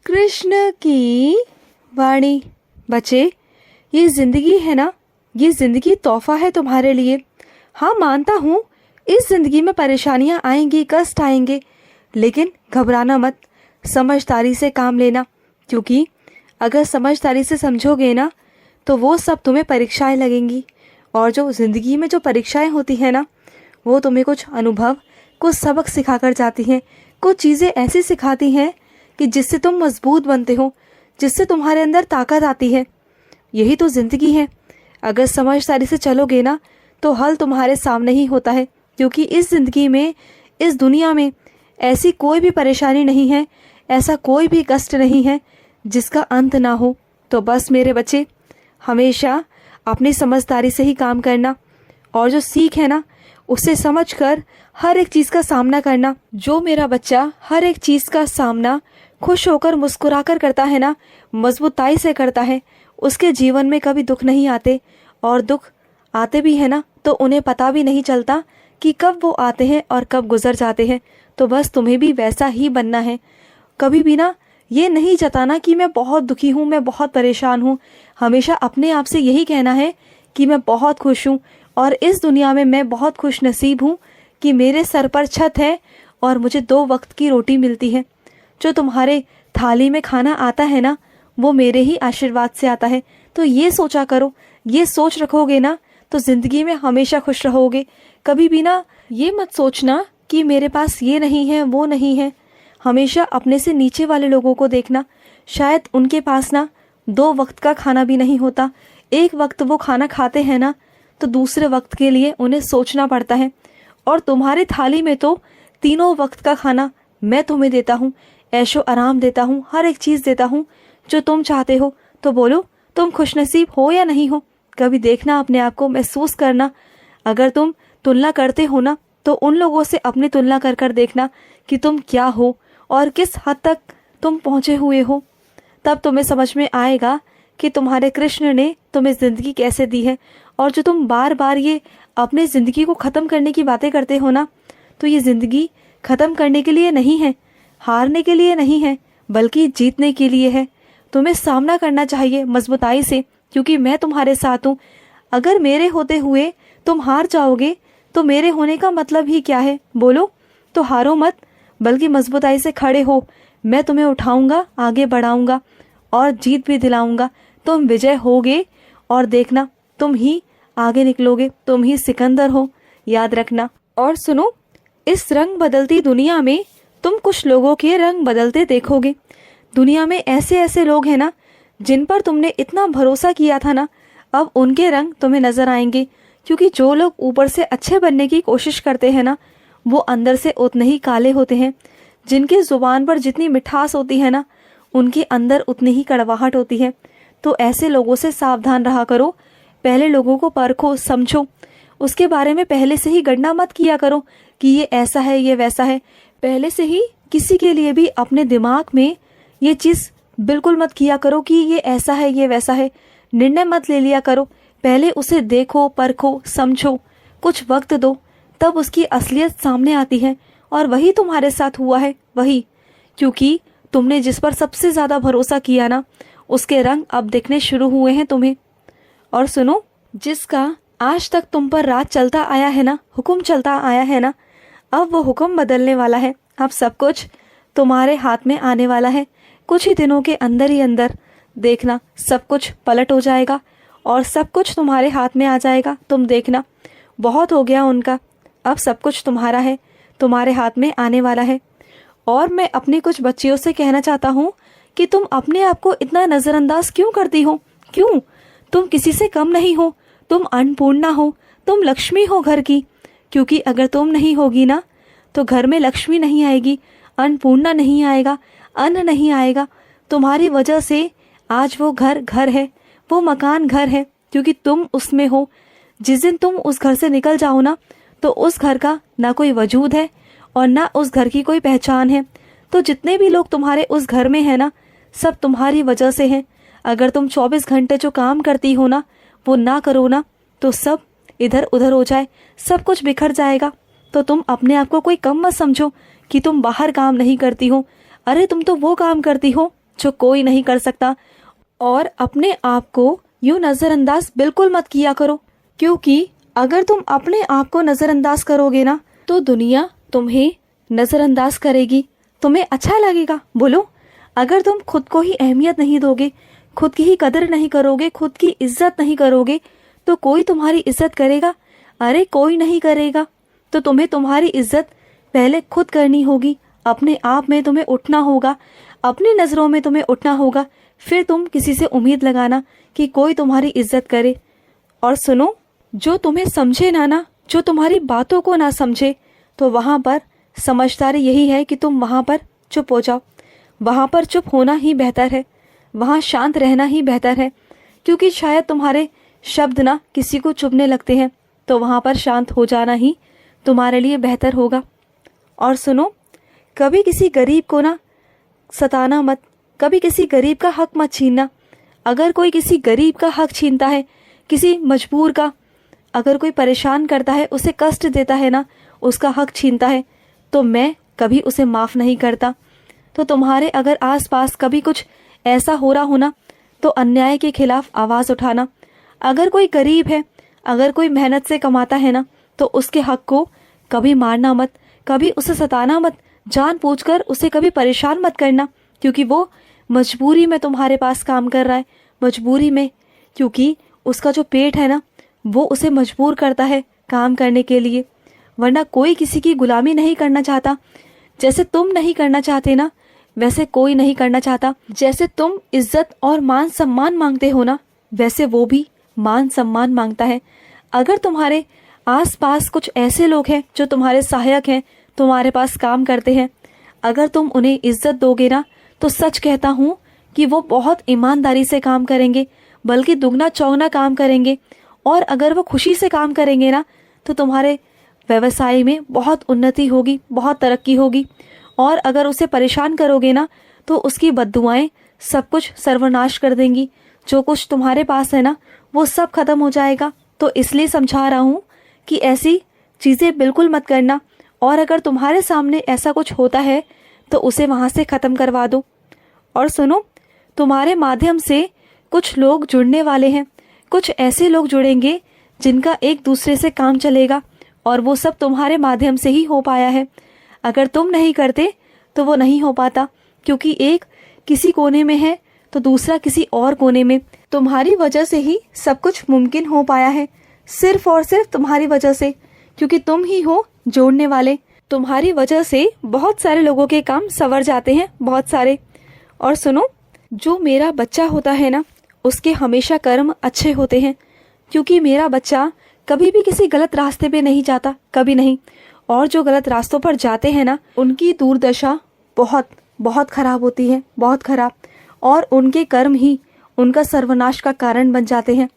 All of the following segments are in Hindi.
कृष्ण की वाणी। बच्चे, ये ज़िंदगी है ना, ये ज़िंदगी तोहफा है तुम्हारे लिए। हाँ, मानता हूँ इस ज़िंदगी में परेशानियाँ आएंगी, कष्ट आएंगे, लेकिन घबराना मत, समझदारी से काम लेना। क्योंकि अगर समझदारी से समझोगे ना तो वो सब तुम्हें परीक्षाएं लगेंगी। और जो ज़िंदगी में जो परीक्षाएं होती हैं ना, वो तुम्हें कुछ अनुभव, कुछ सबक सिखा कर जाती हैं। कुछ चीज़ें ऐसी सिखाती हैं कि जिससे तुम मजबूत बनते हो, जिससे तुम्हारे अंदर ताकत आती है। यही तो ज़िंदगी है। अगर समझदारी से चलोगे ना तो हल तुम्हारे सामने ही होता है। क्योंकि इस ज़िंदगी में, इस दुनिया में ऐसी कोई भी परेशानी नहीं है, ऐसा कोई भी कष्ट नहीं है जिसका अंत ना हो। तो बस मेरे बच्चे, हमेशा अपनी समझदारी से ही काम करना, और जो सीख है ना उसे समझकर हर एक चीज़ का सामना करना। जो मेरा बच्चा हर एक चीज़ का सामना खुश होकर मुस्कुराकर करता है ना, मजबूताई से करता है, उसके जीवन में कभी दुख नहीं आते। और दुख आते भी है ना तो उन्हें पता भी नहीं चलता कि कब वो आते हैं और कब गुजर जाते हैं। तो बस तुम्हें भी वैसा ही बनना है। कभी भी ना ये नहीं जताना कि मैं बहुत दुखी हूँ, मैं बहुत परेशान हूँ। हमेशा अपने आप से यही कहना है कि मैं बहुत खुश हूँ, और इस दुनिया में मैं बहुत खुश नसीब हूँ कि मेरे सर पर छत है और मुझे 2 वक्त की रोटी मिलती है। जो तुम्हारे थाली में खाना आता है ना, वो मेरे ही आशीर्वाद से आता है। तो ये सोचा करो, ये सोच रखोगे ना तो ज़िंदगी में हमेशा खुश रहोगे। कभी भी ना ये मत सोचना कि मेरे पास ये नहीं है, वो नहीं है। हमेशा अपने से नीचे वाले लोगों को देखना, शायद उनके पास ना 2 वक्त का खाना भी नहीं होता। एक वक्त वो खाना खाते हैं ना तो दूसरे वक्त के लिए उन्हें सोचना पड़ता है। और तुम्हारी थाली में तो 3 वक्त का खाना मैं तुम्हें देता हूँ, ऐशो आराम देता हूँ, हर एक चीज़ देता हूँ जो तुम चाहते हो। तो बोलो, तुम खुशनसीब हो या नहीं हो? कभी देखना, अपने आप को महसूस करना। अगर तुम तुलना करते हो ना तो उन लोगों से अपनी तुलना कर कर देखना कि तुम क्या हो और किस हद तक तुम पहुँचे हुए हो। तब तुम्हें समझ में आएगा कि तुम्हारे कृष्ण ने तुम्हें ज़िंदगी कैसे दी है। और जो तुम बार बार ये अपने ज़िंदगी को ख़त्म करने की बातें करते हो ना, तो ये ज़िंदगी ख़त्म करने के लिए नहीं है, हारने के लिए नहीं है, बल्कि जीतने के लिए है। तुम्हें सामना करना चाहिए मजबूताई से, क्योंकि मैं तुम्हारे साथ हूँ। अगर मेरे होते हुए तुम हार जाओगे तो मेरे होने का मतलब ही क्या है? बोलो। तो हारो मत, बल्कि मजबूताई से खड़े हो। मैं तुम्हें उठाऊंगा, आगे बढ़ाऊंगा और जीत भी दिलाऊंगा। तुम विजय होगे और देखना, तुम ही आगे निकलोगे, तुम ही सिकंदर हो, याद रखना। और सुनो, इस रंग बदलती दुनिया में तुम कुछ लोगों के रंग बदलते देखोगे। दुनिया में ऐसे ऐसे लोग हैं ना जिन पर तुमने इतना भरोसा किया था ना, अब उनके रंग तुम्हें नजर आएंगे। क्योंकि जो लोग ऊपर से अच्छे बनने की कोशिश करते हैं ना, वो अंदर से उतने ही काले होते हैं। जिनकी जुबान पर जितनी मिठास होती है ना, उनके अंदर उतनी ही कड़वाहट होती है। तो ऐसे लोगों से सावधान रहा करो। पहले लोगों को परखो, समझो, उसके बारे में पहले से ही गणना मत किया करो कि ये ऐसा है, ये वैसा है। पहले से ही किसी के लिए भी अपने दिमाग में ये चीज़ बिल्कुल मत किया करो कि ये ऐसा है, ये वैसा है। निर्णय मत ले लिया करो। पहले उसे देखो, परखो, समझो, कुछ वक्त दो, तब उसकी असलियत सामने आती है। और वही तुम्हारे साथ हुआ है, वही। क्योंकि तुमने जिस पर सबसे ज़्यादा भरोसा किया ना, उसके रंग अब दिखने शुरू हुए हैं तुम्हें। और सुनो, जिसका आज तक तुम पर राज चलता आया है ना, हुक्म चलता आया है ना, अब वो हुक्म बदलने वाला है। अब सब कुछ तुम्हारे हाथ में आने वाला है। कुछ ही दिनों के अंदर ही अंदर देखना, सब कुछ पलट हो जाएगा और सब कुछ तुम्हारे हाथ में आ जाएगा। तुम देखना, बहुत हो गया उनका, अब सब कुछ तुम्हारा है, तुम्हारे हाथ में आने वाला है। और मैं अपनी कुछ बच्चियों से कहना चाहता हूँ कि तुम अपने आप को इतना नज़रअंदाज क्यों करती हो? क्यों? तुम किसी से कम नहीं हो, तुम अन्नपूर्णा हो, तुम लक्ष्मी हो घर की। क्योंकि अगर तुम नहीं होगी ना तो घर में लक्ष्मी नहीं आएगी, अन्नपूर्णा नहीं आएगा, अन्न नहीं आएगा। तुम्हारी वजह से आज वो घर घर है, वो मकान घर है, क्योंकि तुम उसमें हो। जिस दिन तुम उस घर से निकल जाओ ना तो उस घर का ना कोई वजूद है और ना उस घर की कोई पहचान है। तो जितने भी लोग तुम्हारे उस घर में हैं ना, सब तुम्हारी वजह से हैं। अगर तुम 24 घंटे जो काम करती हो ना, वो ना करो ना, तो सब इधर उधर हो जाए, सब कुछ बिखर जाएगा। तो तुम अपने आप को कोई कम मत समझो कि तुम बाहर काम नहीं करती हो। अरे तुम तो वो काम करती हो जो कोई नहीं कर सकता। और अपने आप को यूँ नज़रअंदाज बिल्कुल मत किया करो, क्योंकि अगर तुम अपने आप को नज़रअंदाज करोगे ना तो दुनिया तुम्हें नज़रअंदाज करेगी। तुम्हें अच्छा लगेगा? बोलो। अगर तुम खुद को ही अहमियत नहीं दोगे, खुद की ही कदर नहीं करोगे, खुद की इज्जत नहीं करोगे, तो कोई तुम्हारी इज्जत करेगा? अरे कोई नहीं करेगा। तो तुम्हें तुम्हारी इज्जत पहले खुद करनी होगी। अपने आप में तुम्हें उठना होगा, अपनी नज़रों में तुम्हें उठना होगा, फिर तुम किसी से उम्मीद लगाना कि कोई तुम्हारी इज्जत करे। और सुनो, जो तुम्हें समझे ना, जो तुम्हारी बातों को ना समझे, तो वहाँ पर समझदारी यही है कि तुम वहाँ पर चुप हो जाओ। वहाँ पर चुप होना ही बेहतर है, वहाँ शांत रहना ही बेहतर है, क्योंकि शायद तुम्हारे शब्द ना किसी को चुभने लगते हैं, तो वहाँ पर शांत हो जाना ही तुम्हारे लिए बेहतर होगा। और सुनो, कभी किसी गरीब को ना सताना मत, कभी किसी गरीब का हक मत छीनना। अगर कोई किसी गरीब का हक छीनता है, किसी मजबूर का, अगर कोई परेशान करता है, उसे कष्ट देता है ना, उसका हक छीनता है, तो मैं कभी उसे माफ़ नहीं करता। तो तुम्हारे अगर आसपास कभी कुछ ऐसा हो रहा हो ना, तो अन्याय के खिलाफ आवाज़ उठाना। अगर कोई गरीब है, अगर कोई मेहनत से कमाता है ना, तो उसके हक को कभी मारना मत, कभी उसे सताना मत, जानबूझकर उसे कभी परेशान मत करना, क्योंकि वो मजबूरी में तुम्हारे पास काम कर रहा है, मजबूरी में, क्योंकि उसका जो पेट है ना वो उसे मजबूर करता है काम करने के लिए। वरना कोई किसी की गुलामी नहीं करना चाहता। जैसे तुम नहीं करना चाहते ना, वैसे कोई नहीं करना चाहता। जैसे तुम इज्जत और मान सम्मान मांगते हो ना, वैसे वो भी मान सम्मान मांगता है। अगर तुम्हारे आसपास कुछ ऐसे लोग हैं जो तुम्हारे सहायक हैं, तुम्हारे पास काम करते हैं, अगर तुम उन्हें इज्जत दोगे ना, तो सच कहता हूँ कि वो बहुत ईमानदारी से काम करेंगे, बल्कि दुगना चौगना काम करेंगे। और अगर वो खुशी से काम करेंगे ना, तो तुम्हारे व्यवसाय में बहुत उन्नति होगी, बहुत तरक्की होगी। और अगर उसे परेशान करोगे ना, तो उसकी बद्दुआएं सब कुछ सर्वनाश कर देंगी। जो कुछ तुम्हारे पास है ना, वो सब खत्म हो जाएगा। तो इसलिए समझा रहा हूँ कि ऐसी चीज़ें बिल्कुल मत करना। और अगर तुम्हारे सामने ऐसा कुछ होता है, तो उसे वहाँ से ख़त्म करवा दो। और सुनो, तुम्हारे माध्यम से कुछ लोग जुड़ने वाले हैं, कुछ ऐसे लोग जुड़ेंगे जिनका एक दूसरे से काम चलेगा, और वो सब तुम्हारे माध्यम से ही हो पाया है। अगर तुम नहीं करते तो वो नहीं हो पाता, क्योंकि एक किसी कोने में है तो दूसरा किसी और कोने में। तुम्हारी वजह से ही सब कुछ मुमकिन हो पाया है, सिर्फ और सिर्फ तुम्हारी वजह से, क्योंकि तुम ही हो जोड़ने वाले। तुम्हारी वजह से बहुत सारे लोगों के काम संवर जाते हैं, बहुत सारे। और सुनो, जो मेरा बच्चा होता है ना, उसके हमेशा कर्म अच्छे होते हैं, क्योंकि मेरा बच्चा कभी भी किसी गलत रास्ते पे नहीं जाता, कभी नहीं। और जो गलत रास्तों पर जाते हैं ना, उनकी दुर्दशा बहुत बहुत खराब होती है, बहुत खराब। और उनके कर्म ही उनका सर्वनाश का कारण बन जाते हैं।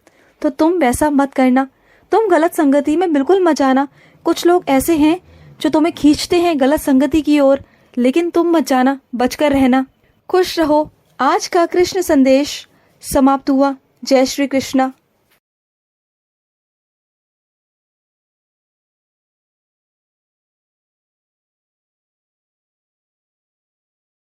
तो तुम वैसा मत करना, तुम गलत संगति में बिल्कुल मत जाना। कुछ लोग ऐसे हैं जो तुम्हें खींचते हैं गलत संगति की ओर, लेकिन तुम मत जाना, बचकर रहना। खुश रहो। आज का कृष्ण संदेश समाप्त हुआ। जय श्री कृष्णा।